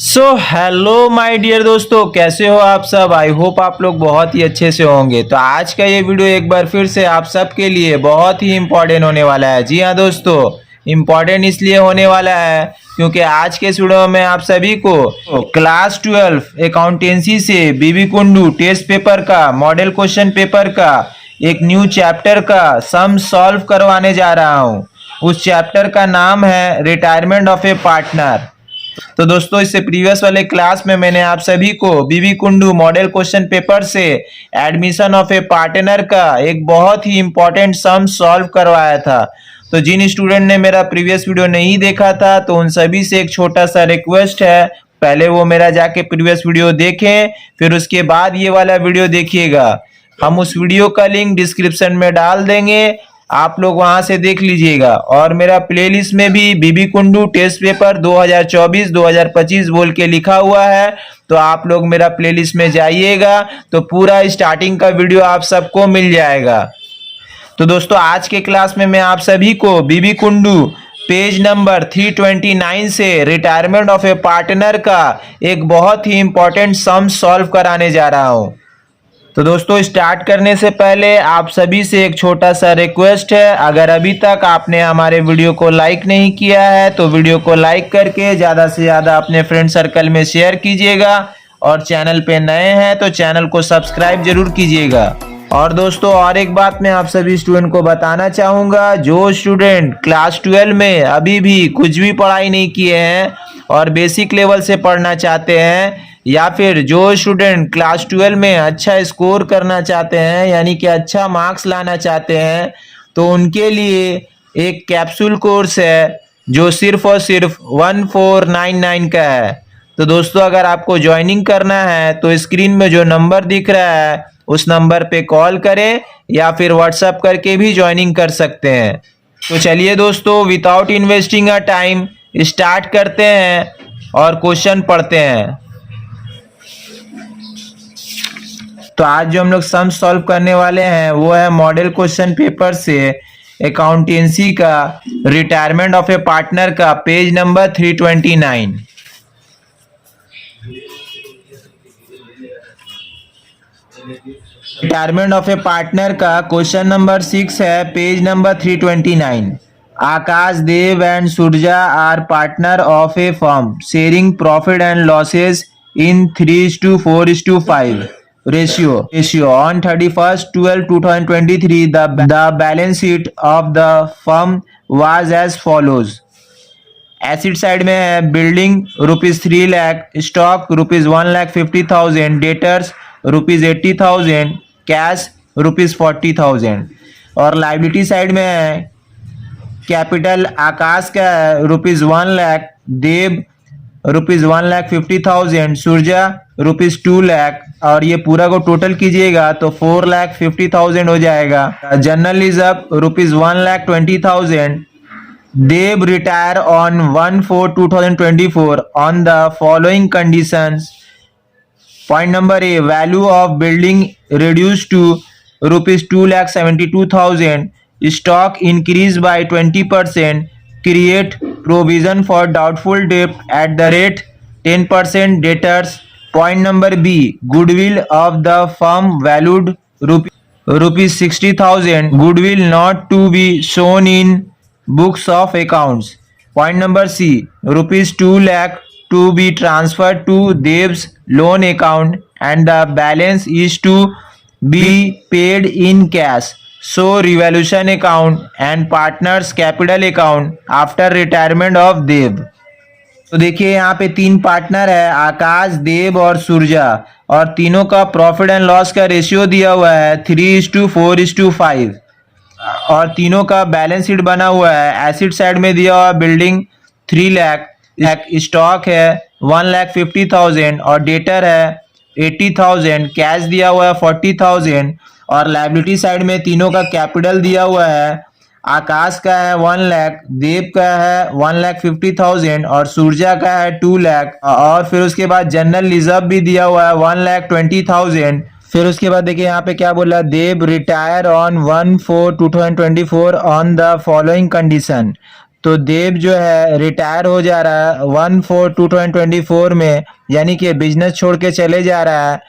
Hello my dear दोस्तों, कैसे हो आप सब। आई होप आप लोग बहुत ही अच्छे से होंगे। तो आज का ये वीडियो एक बार फिर से आप सब के लिए बहुत ही इम्पोर्टेंट होने वाला है। जी हाँ दोस्तों, इम्पोर्टेंट इसलिए होने वाला है क्योंकि आज के इस वीडियो में आप सभी को क्लास 12 अकाउंटेंसी से बीबी कुंडू टेस्ट पेपर का मॉडल क्वेश्चन पेपर का एक न्यू चैप्टर का सम सॉल्व करवाने जा रहा हूँ। उस चैप्टर का नाम है रिटायरमेंट ऑफ ए पार्टनर। तो दोस्तों, इससे प्रीवियस वाले क्लास में मैंने आप सभी को बीबी कुंडू मॉडल क्वेश्चन पेपर से एडमिशन ऑफ ए पार्टनर का एक बहुत ही इंपॉर्टेंट सम सॉल्व करवाया था। तो जिन स्टूडेंट ने मेरा प्रीवियस वीडियो नहीं देखा था तो उन सभी से एक छोटा सा रिक्वेस्ट है, पहले वो मेरा जाके प्रीवियस वीडियो देखें, फिर उसके बाद ये वाला वीडियो देखिएगा। हम उस वीडियो का लिंक डिस्क्रिप्शन में डाल देंगे, आप लोग वहां से देख लीजिएगा। और मेरा प्लेलिस्ट में भी बीबी कुंडू टेस्ट पेपर 2024-2025 बोल के लिखा हुआ है, तो आप लोग मेरा प्लेलिस्ट में जाइएगा तो पूरा स्टार्टिंग का वीडियो आप सबको मिल जाएगा। तो दोस्तों, आज के क्लास में मैं आप सभी को बीबी कुंडू पेज नंबर 329 से रिटायरमेंट ऑफ ए पार्टनर का एक बहुत ही इंपॉर्टेंट सम सॉल्व कराने जा रहा हूं। तो दोस्तों, स्टार्ट करने से पहले आप सभी से एक छोटा सा रिक्वेस्ट है, अगर अभी तक आपने हमारे वीडियो को लाइक नहीं किया है तो वीडियो को लाइक करके ज़्यादा से ज़्यादा अपने फ्रेंड सर्कल में शेयर कीजिएगा, और चैनल पे नए हैं तो चैनल को सब्सक्राइब जरूर कीजिएगा। और दोस्तों, और एक बात मैं आप सभी स्टूडेंट को बताना चाहूँगा, जो स्टूडेंट क्लास 12 में अभी भी कुछ भी पढ़ाई नहीं किए हैं और बेसिक लेवल से पढ़ना चाहते हैं, या फिर जो स्टूडेंट क्लास 12 में अच्छा स्कोर करना चाहते हैं यानी कि अच्छा मार्क्स लाना चाहते हैं, तो उनके लिए एक कैप्सूल कोर्स है जो सिर्फ और सिर्फ 1499 का है। तो दोस्तों, अगर आपको ज्वाइनिंग करना है तो स्क्रीन में जो नंबर दिख रहा है उस नंबर पे कॉल करें या फिर व्हाट्सएप करके भी ज्वाइनिंग कर सकते हैं। तो चलिए दोस्तों, without investing a time start करते हैं और क्वेश्चन पढ़ते हैं। तो आज जो हम लोग सम सॉल्व करने वाले हैं वो है मॉडल क्वेश्चन पेपर से अकाउंटेंसी का रिटायरमेंट ऑफ ए पार्टनर का page number 329। Retirement of a partner का क्वेश्चन नंबर 6 है, page number 329। Akash, Dev and Surya are partner of a firm sharing profit and losses in 3:4:5 ratio. On 31st/12/2023, the balance sheet of the firm was as follows. Acid side में है building ₹3 lakh, stock ₹1,50,000, debtors ₹80,000, cash ₹40,000। और liability side में है capital आकाश का है ₹1 लाख, देव ₹1,50,000, सूर्या ₹2 लाख, और ये पूरा को टोटल कीजिएगा तो 4,50,000 हो जाएगा। General reserve ₹1,20,000। Dev retire on 1/4/2024 on the following conditions. Point number A, value of building reduce to ₹2,72,000, stock increase by 20%, create provision for doubtful debt at the rate 10%, debtors. Point number B, goodwill of the firm valued rupees 60,000, goodwill not to be shown in books of accounts. Point number C, rupees 2 lakh to be transferred to Dev's loan account and the balance is to be paid in cash. So revaluation account and partners capital account after retirement of देव। तो देखिए, यहाँ पे 3 partner है, आकाश, देव और सूर्या, और तीनों का profit and loss का रेशियो दिया हुआ है 3:4:5, और तीनों का बैलेंस शीट बना हुआ है। एसिड साइड में दिया हुआ बिल्डिंग 3 लाख, स्टॉक है 1,50,000 और डेटर है 80,000, कैश दिया हुआ है 40,000, और लाइबिलिटी साइड में तीनों का कैपिटल दिया हुआ है। आकाश का है 1 लाख, देव का है 1,50,000 और सूर्या का है 2 लाख, और फिर उसके बाद जनरल रिजर्व भी दिया हुआ है 1,20,000। फिर उसके बाद देखिए यहाँ पे क्या बोला, Dev retire on 1/4/2024 on the following condition. तो देव जो है रिटायर हो जा रहा है 1/4/2024 में, यानी कि बिजनेस छोड़ के चले जा रहा है।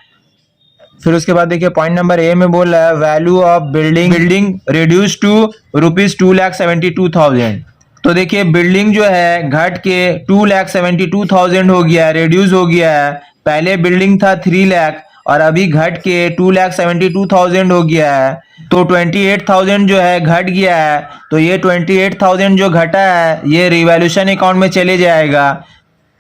फिर उसके बाद देखिए पॉइंट नंबर ए में बोल रहा है value of building reduce to ₹2,72,000। तो देखिए बिल्डिंग जो है घट के 2,72,000 हो गया है, रिड्यूस हो गया है। पहले बिल्डिंग था 3 लाख और अभी घट के 2,72,000 हो गया है। तो 28,000 जो है घट गया है। तो ये 28,000 जो घटा है ये रिवैल्यूएशन अकाउंट में चले जाएगा।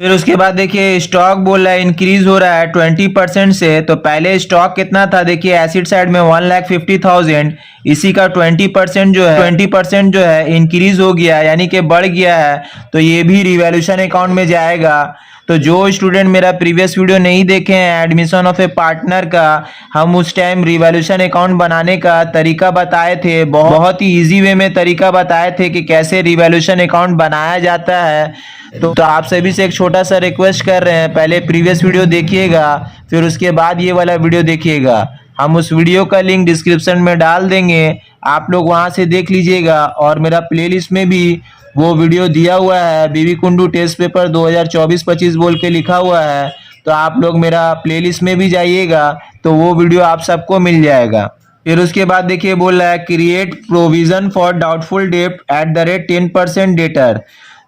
फिर उसके बाद देखिए स्टॉक बोल रहा है इंक्रीज हो रहा है 20% से। तो पहले स्टॉक कितना था देखिए एसिड साइड में 1,50,000, इसी का 20% जो है इंक्रीज हो गया यानी कि बढ़ गया है। तो ये भी रिवैल्यूएशन अकाउंट में जाएगा। तो जो स्टूडेंट मेरा प्रीवियस वीडियो नहीं देखे हैं एडमिशन ऑफ ए पार्टनर का, हम उस टाइम रिवैल्यूएशन अकाउंट बनाने का तरीका बताए थे, बहुत ही इजी वे में तरीका बताए थे कि कैसे रिवैल्यूएशन अकाउंट बनाया जाता है। तो आप सभी से एक छोटा सा रिक्वेस्ट कर रहे हैं, पहले प्रीवियस वीडियो देखिएगा फिर उसके बाद ये वाला वीडियो देखिएगा। हम उस वीडियो का लिंक डिस्क्रिप्शन में डाल देंगे, आप लोग वहां से देख लीजिएगा। और मेरा प्लेलिस्ट में भी वो वीडियो दिया हुआ है, बीबी कुंडू टेस्ट पेपर 2024-25 बोल के लिखा हुआ है। तो आप लोग मेरा प्लेलिस्ट में भी जाइएगा तो वो वीडियो आप सबको मिल जाएगा। फिर उसके बाद देखिए बोल रहा है create provision for doubtful debt at the rate 10% debtor.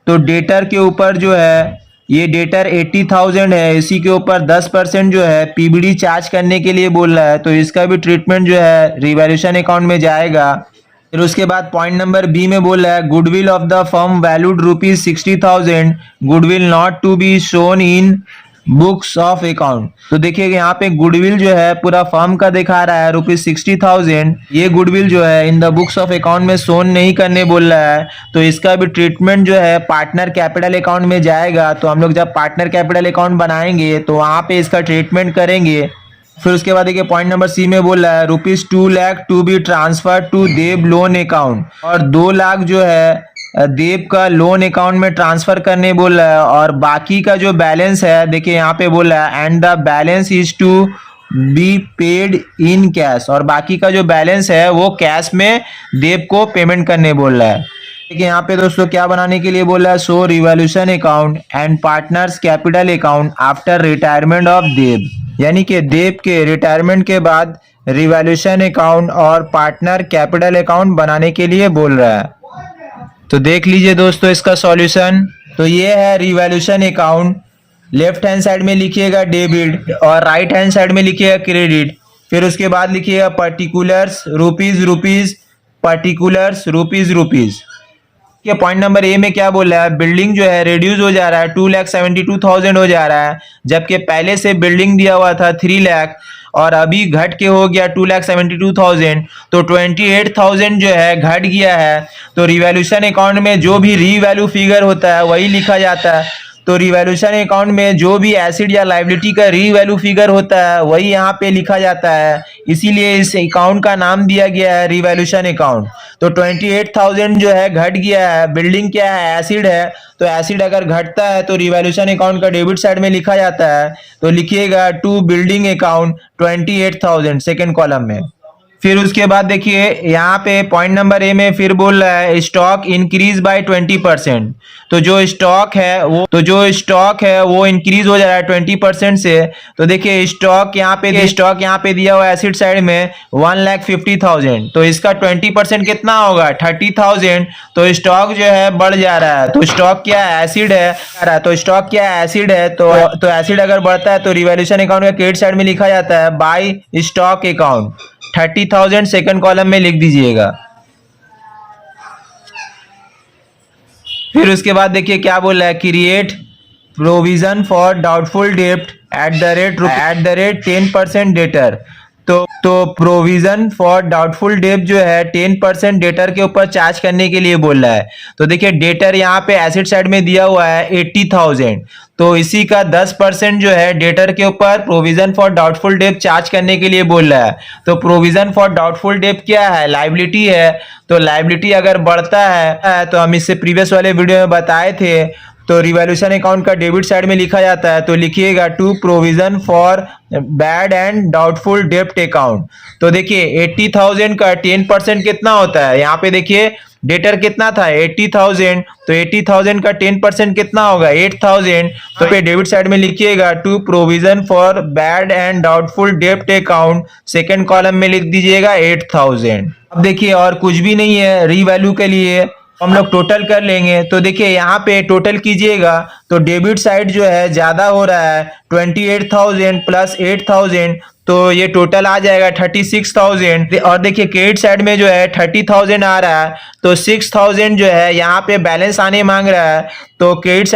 तो डेटर के ऊपर जो है ये डेटर 80,000 है, इसी के ऊपर 10% जो है पीबीडी चार्ज करने के लिए बोल रहा है। तो इसका भी ट्रीटमेंट जो है रिवैल्यूएशन अकाउंट में जाएगा। फिर उसके बाद पॉइंट नंबर बी में बोल रहा है goodwill of the firm valued ₹60,000, goodwill not to be shown in books of account. तो देखिए यहाँ पे गुडविल जो है पूरा फर्म का दिखा रहा है ₹60,000। ये गुडविल जो है इन द बुक्स ऑफ अकाउंट में शोन नहीं करने बोल रहा है। तो इसका भी ट्रीटमेंट जो है पार्टनर कैपिटल अकाउंट में जाएगा। तो हम लोग जब पार्टनर कैपिटल अकाउंट बनाएंगे तो वहां पे इसका ट्रीटमेंट करेंगे। फिर उसके बाद देखिए पॉइंट नंबर सी में बोल रहा है ₹2 lakh to be transfer to Dev loan account, और 2 लाख जो है देव का लोन अकाउंट में ट्रांसफर करने बोल रहा है। और बाकी का जो बैलेंस है देखिए यहाँ पे बोल रहा है and the balance is to be paid in cash, और बाकी का जो बैलेंस है वो कैश में देव को पेमेंट करने बोल रहा है। देखिए यहाँ पे दोस्तों क्या बनाने के लिए बोल रहा है so revolution account and partners capital account after retirement of Dev, यानी कि देव के रिटायरमेंट के बाद रिवॉल्यूशन अकाउंट और पार्टनर कैपिटल अकाउंट बनाने के लिए बोल रहा है। तो देख लीजिए दोस्तों इसका सॉल्यूशन। तो ये है revolution account, left hand side में लिखिएगा डेबिट और राइट हैंड साइड में लिखिएगा क्रेडिट। फिर उसके बाद लिखिएगा पर्टिकुलर्स रुपीज पर्टिकुलर्स रुपीज। ये पॉइंट नंबर ए में क्या बोल रहा है बिल्डिंग जो है रिड्यूस हो जा रहा है 2,72,000 हो जा रहा है, जबकि पहले से बिल्डिंग दिया हुआ था 3 लाख और अभी घट के हो गया 2,72,000। तो 28,000 जो है घट गया है। तो रिवैल्यूएशन अकाउंट में जो भी रीवैल्यू फिगर होता है वही लिखा जाता है। तो रिवैल्यूएशन अकाउंट में जो भी एसिड या लायबिलिटी का रीवैल्यू फिगर होता है वही यहाँ पे लिखा जाता है, इसीलिए इस अकाउंट का नाम दिया गया है रिवैल्यूएशन अकाउंट। तो 28,000 जो है घट गया है, बिल्डिंग क्या है एसिड है, तो एसिड अगर घटता है तो रिवैल्यूएशन अकाउंट का डेबिट साइड में लिखा जाता है। तो लिखिएगा to building account 28,000 second column में। फिर उसके बाद देखिए यहाँ पे पॉइंट नंबर ए में फिर बोल रहा है स्टॉक इंक्रीज बाय 20%। तो जो स्टॉक है वो इंक्रीज हो जा रहा है 20% से। तो देखिए स्टॉक यहाँ पे दिया हुआ है एसिड साइड में 1,50,000। तो इसका 20% कितना होगा 30,000। तो स्टॉक जो है बढ़ जा रहा है। तो स्टॉक क्या है एसिड है, तो स्टॉक क्या है एसिड है। तो एसिड अगर बढ़ता है तो रिवैल्यूएशन अकाउंट का क्रेडिट साइड में लिखा जाता है by stock account 30,000 second column में लिख दीजिएगा। फिर उसके बाद देखिए क्या बोल रहा है create provision for doubtful debt at the rate 10% debtor. तो प्रोविजन फॉर डाउटफुल डेट जो है 10% डेटर के ऊपर चार्ज करने के लिए बोल रहा है। तो देखिए डेटर यहाँ पे एसिड साइड में दिया हुआ है 80,000। तो इसी का 10% जो है डेटर के ऊपर provision for doubtful debt charge करने के लिए बोल रहा है। तो प्रोविजन फॉर डाउटफुल डेट क्या है लायबिलिटी है। तो लायबिलिटी अगर बढ़ता है तो हम इससे प्रीवियस वाले वीडियो में बताए थे। तो रिवॉल्यूशन अकाउंट का डेबिट साइड में लिखा जाता है, तो लिखिएगा to provision for bad and doubtful डेब्ट अकाउंट। तो देखिए 80,000 का 10% कितना होता है, यहाँ पे देखिए डेटर कितना था 80,000, तो 80,000 का 10% कितना होगा 8,000। तो पे डेबिट साइड में लिखिएगा to provision for bad and doubtful डेब्ट अकाउंट, सेकंड कॉलम में लिख दीजिएगा 8,000। अब देखिए और कुछ भी नहीं है रीवैल्यू के लिए, हम लोग टोटल कर लेंगे। तो देखिए यहाँ पे टोटल कीजिएगा तो डेबिट साइड जो है ज्यादा हो रहा है 28,000 प्लस 8,000, तो ये टोटल आ जाएगा 36,000। और देखिए क्रेडिट साइड में जो है 30,000 आ रहा है, तो 6,000 जो है यहाँ पे बैलेंस आने मांग रहा है। तो क्रेडिट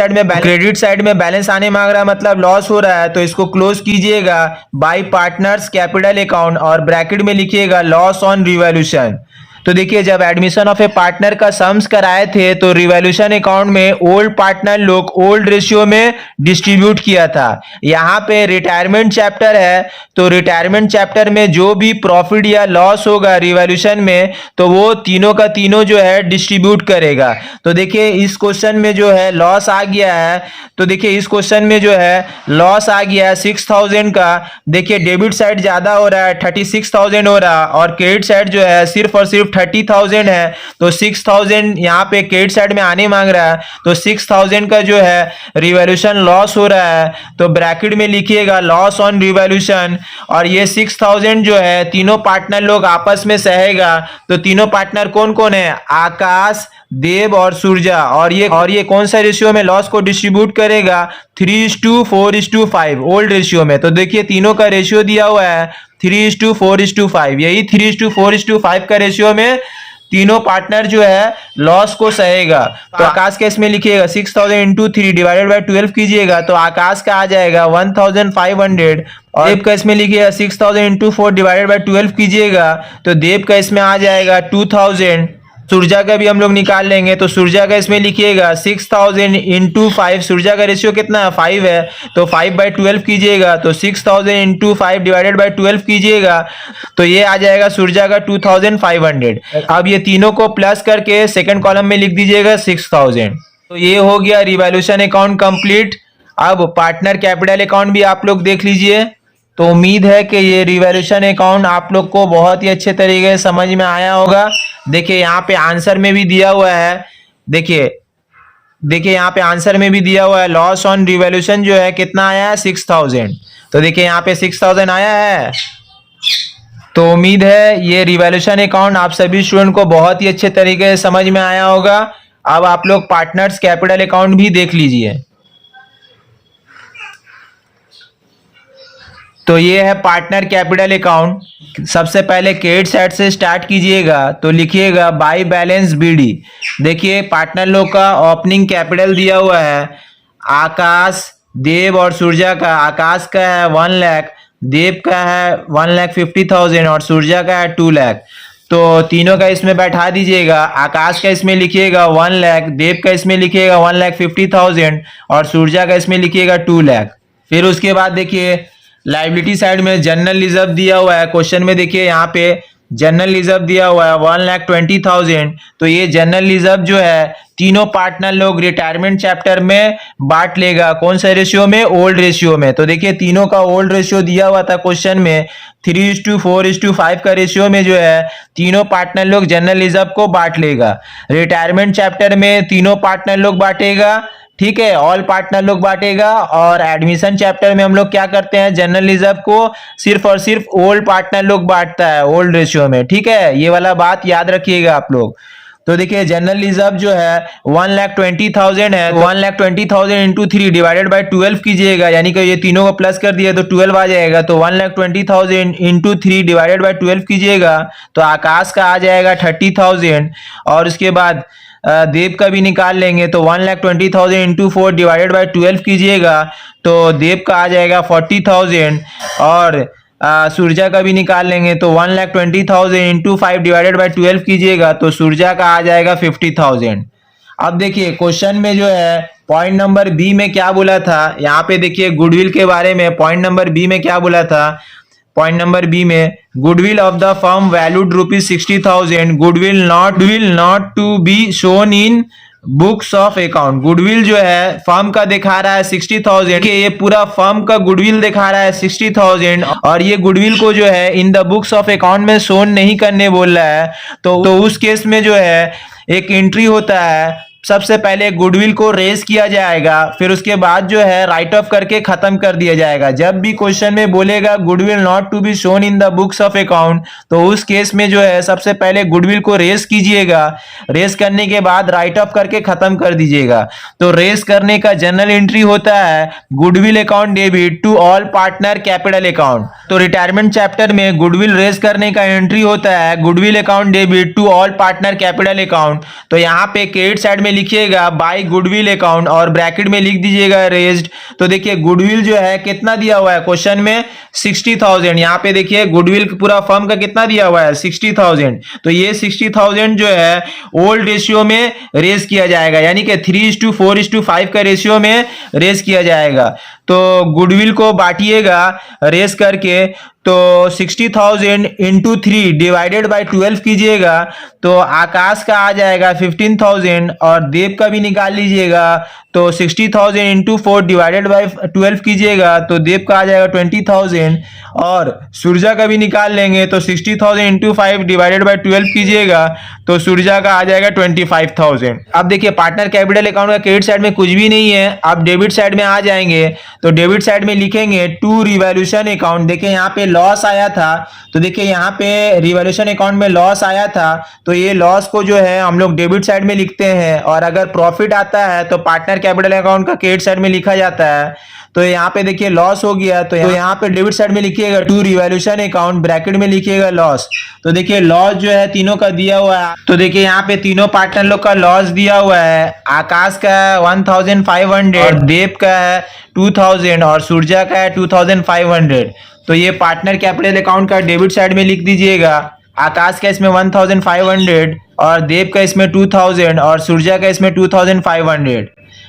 साइड में बैलेंस आने मांग रहा है मतलब लॉस हो रहा है, तो इसको क्लोज कीजिएगा बाय पार्टनर्स कैपिटल अकाउंट और ब्रैकेट में लिखिएगा लॉस ऑन रिवॉल्यूशन। तो देखिए जब एडमिशन ऑफ ए पार्टनर का सम्स कराए थे तो रिवॉल्यूशन अकाउंट में ओल्ड पार्टनर लोग ओल्ड रेशियो में डिस्ट्रीब्यूट किया था। यहाँ पे रिटायरमेंट चैप्टर है, तो रिटायरमेंट चैप्टर में जो भी प्रॉफिट या लॉस होगा रिवॉल्यूशन में तो वो तीनों का तीनों जो है डिस्ट्रीब्यूट करेगा। तो देखिए इस क्वेश्चन में जो है लॉस आ गया है, तो देखिए इस क्वेश्चन में जो है लॉस आ गया है 6,000 का। देखिए डेबिट साइड ज्यादा हो रहा है 36,000 हो रहा है और क्रेडिट साइड जो है सिर्फ और सिर्फ 30,000 है, तो 6,000 यहाँ पे क्रेडिट साइड में आने मांग रहा है, तो 6,000 का जो है रिवॉल्यूशन लॉस हो रहा है, तो ब्रैकेट में लिखिएगा लॉस ऑन रिवॉल्यूशन। और ये 6,000 जो है तीनों पार्टनर लोग आपस में सहेगा। तो तीनों पार्टनर कौन कौन है, आकाश, देव और सूर्या। और ये कौन सा रेशियो में लॉस को डिस्ट्रीब्यूट करेगा 3:4:5 ओल्ड रेशियो में। तो देखिए तीनों का रेशियो दिया हुआ है 3:4:5, यही 3:4:5 का रेशियो में तीनों पार्टनर जो है लॉस को सहेगा। तो आकाश केस में लिखिएगा 6,000 इंटू 3 डिवाइडेड बाय 12 कीजिएगा तो आकाश का आ जाएगा 1,500। और देव का इसमें लिखिएगा 6,000 इंटू 4 डिवाइडेड बाय 12 कीजिएगा तो देव का इसमें आ जाएगा 2,000। सूर्या का भी हम लोग निकाल लेंगे, तो सूर्या का इसमें लिखिएगा 6,000 इंटू 5, सूर्या का रेशियो कितना है 5 है, तो 5/12 कीजिएगा तो 6,000 इंटू 5 डिवाइडेड बाय 12 कीजिएगा तो ये आ जाएगा सूर्या का 2,500। अब ये तीनों को प्लस करके सेकंड कॉलम में लिख दीजिएगा 6,000। तो ये हो गया रिवॉल्यूशन अकाउंट कंप्लीट। अब पार्टनर कैपिटल अकाउंट भी आप लोग देख लीजिए। तो उम्मीद है कि ये रिवॉल्यूशन अकाउंट आप लोग को बहुत ही अच्छे तरीके से समझ में आया होगा। देखिए यहाँ पे आंसर में भी दिया हुआ है, देखिए यहाँ पे आंसर में भी दिया हुआ है लॉस ऑन रिवॉल्यूशन जो है कितना आया है 6,000। तो देखिए यहाँ पे 6,000 आया है। तो उम्मीद है ये रिवॉल्यूशन अकाउंट आप सभी स्टूडेंट को बहुत ही अच्छे तरीके से समझ में आया होगा। अब आप लोग पार्टनर्स कैपिटल अकाउंट भी देख लीजिए। तो ये है पार्टनर कैपिटल अकाउंट। सबसे पहले क्रेडिट साइड से स्टार्ट कीजिएगा तो लिखिएगा बाय बैलेंस बीडी। देखिए पार्टनर लोग का ओपनिंग कैपिटल दिया हुआ है, आकाश, देव और सूर्या का। आकाश का है 1 लाख, देव का है 1,50,000 और सूर्या का है 2 लाख। तो तीनों का इसमें बैठा दीजिएगा। आकाश का इसमें लिखिएगा 1 लाख, देव का इसमें लिखिएगा 1,50,000 और सूर्या का इसमें लिखिएगा 2 लाख। फिर उसके बाद देखिए लाइबिलिटी साइड में जनरल रिजर्व दिया हुआ है। क्वेश्चन में देखिए यहाँ पे जनरल रिजर्व दिया हुआ है 1,20,000। तो ये जनरल रिजर्व जो है तीनों पार्टनर लोग रिटायरमेंट चैप्टर में बांट लेगा। कौन सा रेशियो में, ओल्ड रेशियो में। तो देखिए तीनों का ओल्ड रेशियो दिया हुआ था क्वेश्चन में 3:4:5 का रेशियो में जो है तीनों पार्टनर लोग जनरल रिजर्व को बांट लेगा। रिटायरमेंट चैप्टर में तीनों पार्टनर लोग बांटेगा, ठीक है, ऑल पार्टनर लोग बांटेगा। और एडमिशन चैप्टर में हम लोग क्या करते हैं, जनरल रिजर्व को सिर्फ और सिर्फ ओल्ड पार्टनर लोग बांटता है ओल्ड रेशियो में, ठीक है, ये वाला बात याद रखिएगा आप लोग। तो देखिए जनरल रिजर्व जो है 1,20,000 है, 1,20,000 इंटू 3 डिवाइडेड बाय 12 कीजिएगा, यानी कि ये तीनों को प्लस कर दिया तो 12 आ जाएगा। तो 1,20,000 इंटू 3 डिवाइडेड बाय 12 कीजिएगा तो आकाश का आ जाएगा 30,000। और उसके बाद देव का भी निकाल लेंगे तो 1,20,000 इंटू 4 डिवाइडेड बाय 12 कीजिएगा तो देव का आ जाएगा 40,000। और सूर्या का भी निकाल लेंगे तो 1,20,000 इंटू 5 डिवाइडेड बाय 12 कीजिएगा तो सूर्या का आ जाएगा 50,000। अब देखिए क्वेश्चन में जो है पॉइंट नंबर बी में क्या बोला था, यहाँ पे देखिए गुडविल के बारे में पॉइंट नंबर बी में क्या बोला था। पॉइंट नंबर बी में goodwill of the firm valued ₹60,000, goodwill not to be shown in books of account, goodwill जो है फर्म का दिखा रहा है 60,000, ये पूरा फर्म का गुडविल दिखा रहा है 60,000, और ये गुडविल को जो है इन द बुक्स ऑफ अकाउंट में शोन नहीं करने बोल रहा है। तो उस केस में जो है एक एंट्री होता है, सबसे पहले गुडविल को रेज किया जाएगा, फिर उसके बाद जो है राइट ऑफ करके खत्म कर दिया जाएगा। जब भी क्वेश्चन में बोलेगा goodwill not to be shown in the books of account, तो उस केस में जो है सबसे पहले गुडविल को रेज कीजिएगा, रेज करने के बाद राइट ऑफ करके खत्म कर दीजिएगा। तो रेज करने का जनरल एंट्री होता है goodwill account debit to all partner capital account. तो रिटायरमेंट चैप्टर में गुडविल रेज करने का एंट्री होता है goodwill account debit to all partner capital account. तो यहाँ पे क्रेडिट साइड में लिखिएगा बाय गुडविल अकाउंट और ब्रैकेट में लिख दीजिएगा रेज्ड। तो देखिए गुडविल जो है कितना दिया हुआ है क्वेश्चन में 60,000। यहाँ पे देखिए गुडविल पूरा फर्म का कितना दिया हुआ है 60,000। तो ये 60,000 जो है ओल्ड रेशियो में रेज किया जाएगा, यानी कि 3:4:5 का रेशियो में रेज किया जाएगा। तो गुडविल को बांटिएगा रेज करके, तो 60,000 इंटू 3 डिवाइडेड बाई 12 कीजिएगा, तो आकाश का आ जाएगा 15,000 और देव का भी निकाल लीजिएगा। तो 60,000 इंटू 4 डिवाइडेड बाई 12 कीजिएगा, तो देव का आ जाएगा 20,000 और सूर्या का भी निकाल लेंगे। तो 60,000 इंटू 5 डिवाइडेड बाई 12 कीजिएगा, तो सूर्या का आ जाएगा 25,000। अब देखिए पार्टनर कैपिटल अकाउंट का क्रेडिट साइड में कुछ भी नहीं है, आप डेबिट साइड में आ जाएंगे। तो डेबिट साइड में लिखेंगे टू रिवैल्यूएशन अकाउंट। देखिए यहाँ पे लॉस आया था, तो देखिए यहाँ पे रिवैल्यूएशन अकाउंट में लॉस आया था, तो ये लॉस को जो है हम लोग डेबिट साइड में लिखते हैं, और अगर प्रॉफिट आता है तो पार्टनर कैपिटल अकाउंट का क्रेडिट साइड में लिखा जाता है। तो यहाँ पे देखिए लॉस हो गया, तो यहाँ पे डेबिट साइड में लिखिएगा टू रिवैल्यूएशन अकाउंट, ब्रैकेट में लिखिएगा लॉस। तो देखिए लॉस जो है तीनों का दिया हुआ है, तो देखिए यहाँ पे तीनों पार्टनर लोग का लॉस दिया हुआ है। आकाश का है 1,500 और देव का है 2,000 और सूर्या का है 2,500। तो ये पार्टनर कैपिटल अकाउंट का डेबिट साइड में लिख दीजिएगा। आकाश का इसमें 1,500 और देव का इसमें 2,000 और सूर्या का इसमें 2,500।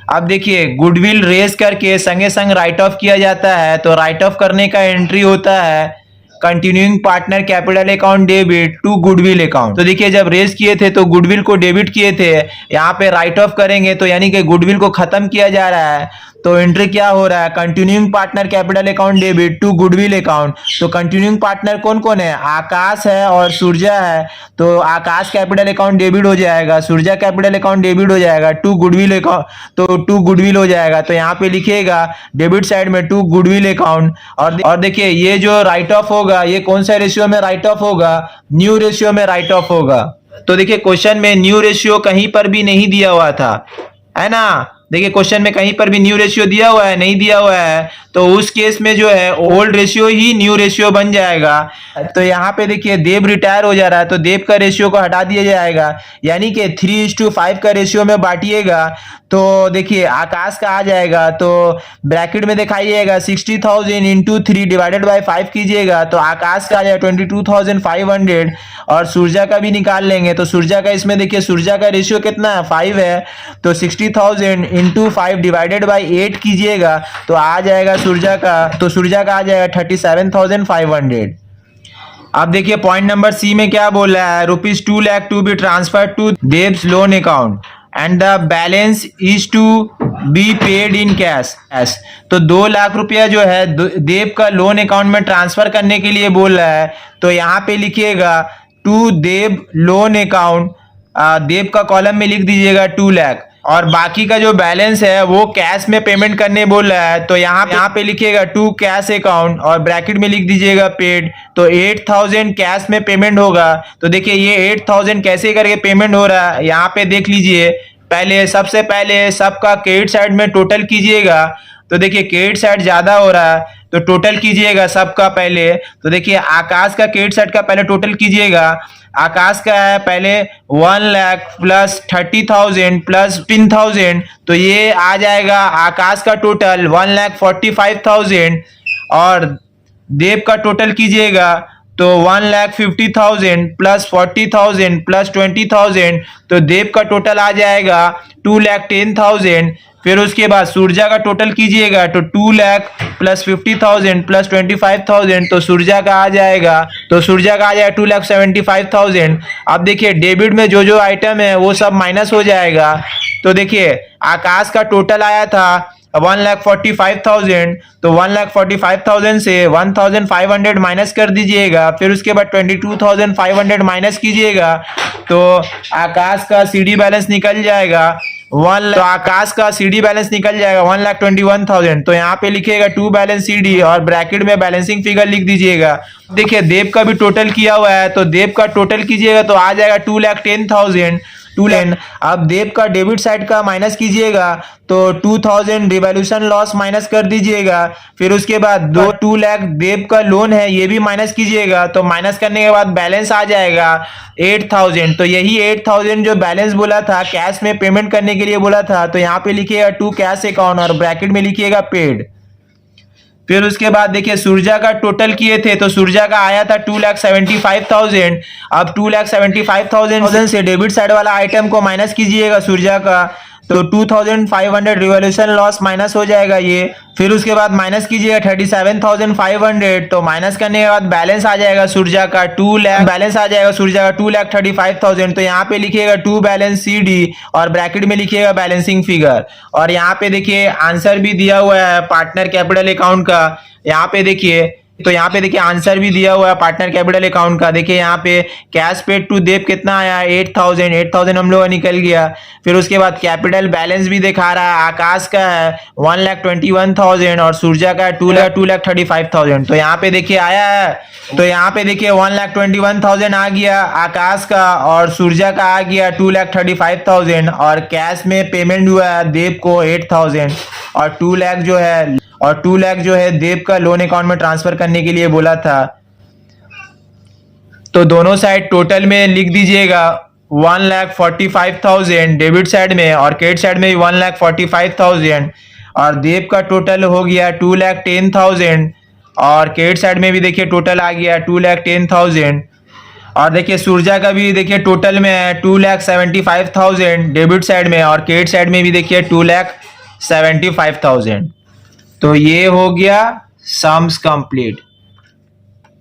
अब देखिए गुडविल रेज करके संगे संग राइट ऑफ किया जाता है, तो राइट ऑफ करने का एंट्री होता है continuing partner capital account debit to goodwill account. तो देखिए जब रेज किए थे तो गुडविल को डेबिट किए थे, यहाँ पे राइट ऑफ करेंगे तो यानी कि गुडविल को खत्म किया जा रहा है। तो एंट्री क्या हो रहा है continuing partner capital account debit to goodwill account. तो कंटिन्यूइंग पार्टनर कौन कौन है, आकाश है और सूर्या है। तो आकाश कैपिटल अकाउंट डेबिट हो जाएगा, सूर्या कैपिटल अकाउंट डेबिट हो जाएगा, टू गुडविल अकाउंट, तो टू गुडविल हो जाएगा। तो यहाँ पे लिखिएगा डेबिट साइड में टू गुडविल अकाउंट। और देखिए ये जो राइट ऑफ होगा ये कौन सा रेशियो में राइट ऑफ होगा, न्यू रेशियो में राइट ऑफ होगा। तो देखिए क्वेश्चन में न्यू रेशियो कहीं पर भी नहीं दिया हुआ था, है ना। देखिए क्वेश्चन में कहीं पर भी न्यू रेशियो दिया हुआ है नहीं दिया हुआ है, तो उस केस में जो है ओल्ड रेशियो ही न्यू रेशियो बन जाएगा। तो यहाँ पे देखिए देव रिटायर हो जा रहा है, तो देव का रेशियो को हटा दिया जाएगा, यानी कि 3:5 का रेशियो में बांटिएगा। तो देखिए आकाश का आ जाएगा, तो ब्रैकेट में दिखाइएगा 60,000 इंटू 3 डिवाइडेड बाई 5 कीजिएगा, तो आकाश का आ जाएगा 22,500 और सूर्या का भी निकाल लेंगे। तो सूर्या का इसमें देखिए सूर्या का रेशियो कितना है 5 है, तो 60,000 इंटू 5 डिवाइडेड बाई 8 कीजिएगा, तो आ जाएगा सूर्या का, तो सूर्या का आ जाएगा 37,500। अब देखिए पॉइंट नंबर सी में क्या बोल रहा है, ₹2 lakh to be transfer to Dev's loan account and the balance is to be paid in cash. तो 2 लाख रुपया जो है देव का लोन अकाउंट में ट्रांसफर करने के लिए बोल रहा है। तो यहाँ पे लिखिएगा टू देव लोन अकाउंट, देव का कॉलम में लिख दीजिएगा 2 लाख और बाकी का जो बैलेंस है वो कैश में पेमेंट करने बोल रहा है। तो यहाँ पे लिखिएगा टू कैश अकाउंट और ब्रैकेट में लिख दीजिएगा पेड। तो 8,000 कैश में पेमेंट होगा। तो देखिए ये 8,000 कैसे करके पेमेंट हो रहा है, यहाँ पे देख लीजिए। पहले सबसे पहले सबका क्रेडिट साइड में टोटल कीजिएगा। तो देखिए क्रेडिट साइड ज्यादा हो रहा है तो टोटल कीजिएगा सबका पहले। तो देखिए आकाश का क्रेडिट साइड का पहले टोटल कीजिएगा। आकाश का है पहले 1 लाख प्लस 30,000 प्लस 15,000, तो ये आ जाएगा आकाश का टोटल 1,45,000 और देव का टोटल कीजिएगा तो 1,50,000 प्लस 40,000 प्लस 20,000, तो देव का टोटल आ जाएगा 2,10,000। फिर उसके बाद सूर्या का टोटल कीजिएगा तो 2 लाख प्लस 50,000 प्लस 25,000, तो सूर्या का आ जाएगा 2,75,000। अब देखिए डेबिट में जो जो आइटम है वो सब माइनस हो जाएगा। तो देखिए आकाश का टोटल आया था 1,45,000, तो 1,45,000 से 1,500 माइनस कर दीजिएगा, फिर उसके बाद 22,500 माइनस कीजिएगा, तो आकाश का सीडी बैलेंस निकल जाएगा तो आकाश का सीडी बैलेंस निकल जाएगा 1,21,000। तो यहाँ पे लिखिएगा टू बैलेंस सीडी और ब्रैकेट में बैलेंसिंग फिगर लिख दीजिएगा। देखिए देव का भी टोटल किया हुआ है, तो देव का टोटल कीजिएगा तो आ जाएगा 2,10,000। अब देव का डेबिट साइड का माइनस कीजिएगा तो 2,000 रिवॉल्यूशन लॉस माइनस कर दीजिएगा, फिर उसके बाद 2 लाख देव का लोन है ये भी माइनस कीजिएगा, तो माइनस करने के बाद बैलेंस आ जाएगा 8,000। तो यही 8,000 जो बैलेंस बोला था कैश में पेमेंट करने के लिए बोला था, तो यहाँ पे लिखिएगा टू कैश अकाउंट और ब्रैकेट में लिखिएगा पेड। फिर उसके बाद देखिए सूर्या का टोटल किए थे, तो सूर्या का आया था 2,75,000। अब 2,75,000 से डेबिट साइड वाला आइटम को माइनस कीजिएगा सूर्या का, तो 2,500 रिवॉल्यूशन लॉस माइनस हो जाएगा ये। फिर उसके बाद माइनस कीजिएगा 37,500, तो माइनस करने के बाद बैलेंस आ जाएगा सूर्या का 2 लाख, बैलेंस आ जाएगा सूर्या का 2,35,000। तो यहाँ पे लिखिएगा टू बैलेंस सीडी और ब्रैकेट में लिखिएगा बैलेंसिंग फिगर। और यहाँ पे देखिए आंसर भी दिया हुआ है पार्टनर कैपिटल अकाउंट का, यहाँ पे देखिए, तो यहाँ पे देखिए आंसर भी दिया हुआ है पार्टनर कैपिटल अकाउंट का। देखिए यहाँ पे कैश पेड टू देव कितना आया 8,000 हम लोग का निकल गया। फिर उसके बाद कैपिटल बैलेंस भी दिखा रहा है, आकाश का है 1,21,000 और सूर्या का है 2,35,000। तो यहाँ पे देखिए आया है, तो यहाँ पे देखिए 1,21,000 आ गया आकाश का और सूर्या का आ गया 2,35,000 और कैश में पेमेंट हुआ है देव को 8,000 और 2 लाख जो है देव का लोन अकाउंट में ट्रांसफर करने के लिए बोला था। तो दोनों साइड टोटल में लिख दीजिएगा 1,45,000 डेबिट साइड में और क्रेडिट साइड में भी 1,45,000 और देव का टोटल हो गया 2,10,000 और क्रेडिट साइड में भी देखिए टोटल आ गया 2,10,000 और देखिए सूर्या का भी देखिए टोटल में है 2,75,000 डेबिट साइड में और क्रेडिट साइड में भी देखिए 2,75,000। तो ये हो गया सम्स कंप्लीट।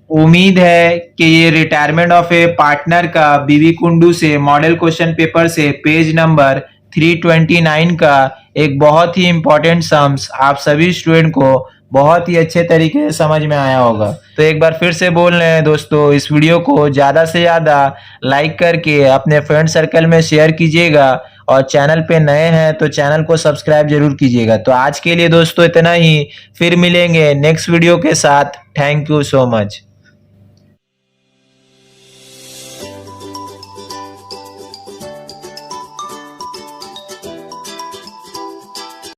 उम्मीद है कि ये रिटायरमेंट ऑफ ए पार्टनर का बीवी कुंडू से मॉडल क्वेश्चन पेपर से पेज नंबर 329 का एक बहुत ही इंपॉर्टेंट सम्स आप सभी स्टूडेंट को बहुत ही अच्छे तरीके से समझ में आया होगा। तो एक बार फिर से बोल रहे हैं दोस्तों, इस वीडियो को ज़्यादा से ज़्यादा लाइक करके अपने फ्रेंड सर्कल में शेयर कीजिएगा और चैनल पे नए हैं तो चैनल को सब्सक्राइब जरूर कीजिएगा। तो आज के लिए दोस्तों इतना ही, फिर मिलेंगे नेक्स्ट वीडियो के साथ। Thank you so much.